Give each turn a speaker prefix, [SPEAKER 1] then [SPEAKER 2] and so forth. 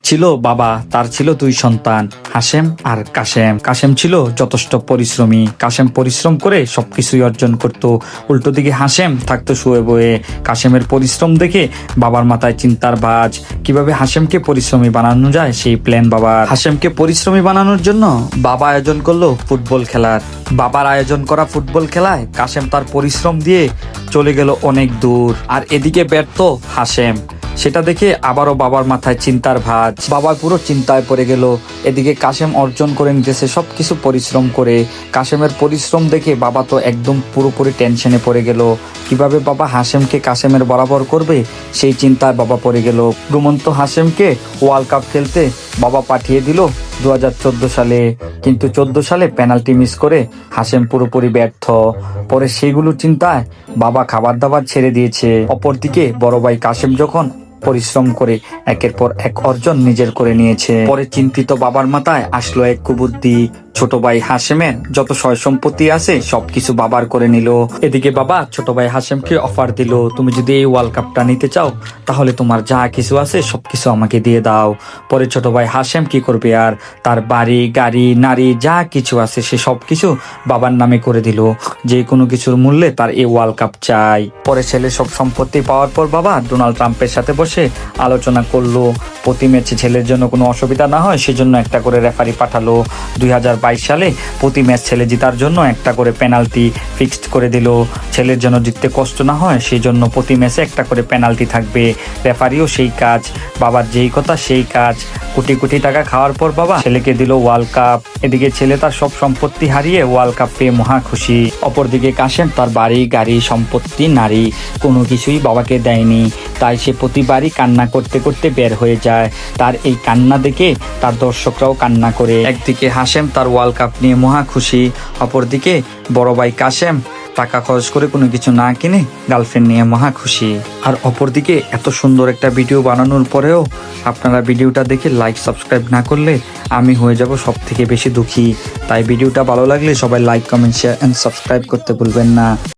[SPEAKER 1] ছিল বাবা, তার ছিল দুই সন্তান, হাশেম আর কাশেম। কাশেম ছিল যথেষ্ট পরিশ্রমী। কাশেম পরিশ্রম করে সবকিছুই অর্জন করত। উল্টো দিকে হাশেম থাকতো শুয়ে বয়ে। কাশেমের পরিশ্রম দেখে বাবার মাথায় চিন্তার ভাঁজ। কিভাবে হাশেমকে পরিশ্রমী বানানো যায় সেই প্ল্যান বাবার। হাশেমকে পরিশ্রমী বানানোর জন্য বাবা আয়োজন করলো ফুটবল খেলার। বাবার আয়োজন করা ফুটবল খেলায় কাশেম তার পরিশ্রম দিয়ে চলে গেল অনেক দূর। আর এদিকে ব্যর্থ হাশেম। সেটা দেখে আবারও বাবার মাথায় চিন্তার ভাঁজ। বাবা পুরো চিন্তায় পড়ে গেল। এদিকে কাশেম অর্জন করে নিতেছে সবকিছু পরিশ্রম করে। কাশেমের পরিশ্রম দেখে বাবা তো একদম পুরোপুরি টেনশনে পড়ে গেল। কিভাবে বাবা হাশেমকে কাশেমের বরাবর করবে সেই চিন্তায় বাবা পড়ে গেল। ঘুমন্ত হাশেমকে ওয়ার্ল্ড কাপ খেলতে বাবা পাঠিয়ে দিল 2014 সালে। কিন্তু 14 সালে পেনাল্টি মিস করে হাশেম পুরোপুরি ব্যর্থ। পরে সেইগুলো চিন্তায় বাবা খাবার দাবার ছেড়ে দিয়েছে। অপরদিকে বড় ভাই কাশেম যখন পরিশ্রম করে একের পর এক অর্জন নিজের করে নিয়েছে। পরে চিন্তিত বাবার মাথায় আসলো এক কুবুদ্ধি। ছোট ভাই হাশেমের যত সয় সম্পত্তি আছে সবকিছু বাবার করে নিল। এদিকে বাবা ছোট ভাই হাশেমকে অফার দিল, তুমি যদি এই ওয়ার্ল্ড কাপটা নিতে চাও তাহলে তোমার যা কিছু আছে সবকিছু আমাকে দিয়ে দাও। পরে ছোট ভাই হাশেম কি করবে আর, তার বাড়ি গাড়ি নারী যা কিছু আছে সে সবকিছু বাবার নামে করে দিল। যে কোনো কিছুর মূল্যে তার এই ওয়ার্ল্ড কাপ চাই। পরে ছেলে সব সম্পত্তি পাওয়ার পর বাবা ডোনাল্ড ট্রাম্পের সাথে বসে আলোচনা করলো। প্রতি ম্যাচে ছেলের জন্য কোনো অসুবিধা না হয় সেজন্য একটা করে রেফারি পাঠালো। 2022 সালে প্রতি ম্যাচ ছেলে জেতার জন্য একটা করে পেনাল্টি ফিক্সড করে দিল। ছেলের জন্য জিততে কষ্ট না হয় সেই জন্য প্রতি ম্যাচে একটা করে পেনাল্টি থাকবে। রেফারিও সেই কাজ, বাবার যেই কথা সেই কাজ। কোটি কোটি টাকা খাওয়ার পর বাবা ছেলেকে দিল ওয়ার্ল্ড কাপ। এদিকে ছেলে তার সব সম্পত্তি হারিয়ে ওয়ার্ল্ড কাপ পেয়ে মহা খুশি। অপরদিকে কাশেম তার বাড়ি গাড়ি সম্পত্তি নারী কোনো কিছুই বাবাকে দেয়নি। তাই সে প্রতিবারই কান্না করতে করতে বের হয়ে যায়। তার এই কান্না দেখে তার দর্শকরাও কান্না করে। একদিকে হাশেম তার ওয়ার্ল্ড কাপ নিয়ে মহা খুশি, অপরদিকে বড় ভাই কাশেম টাকা খরচ করে কোনো কিছু না কিনে গার্লফ্রেন্ড নিয়ে মহা খুশি। আর অপরদিকে এত সুন্দর একটা ভিডিও বানানোর পরেও আপনারা ভিডিওটা দেখে লাইক সাবস্ক্রাইব না করলে আমি হয়ে যাব সব থেকে বেশি দুঃখী। তাই ভিডিওটা ভালো লাগলে সবাই like comment share and subscribe করতে ভুলবেন না।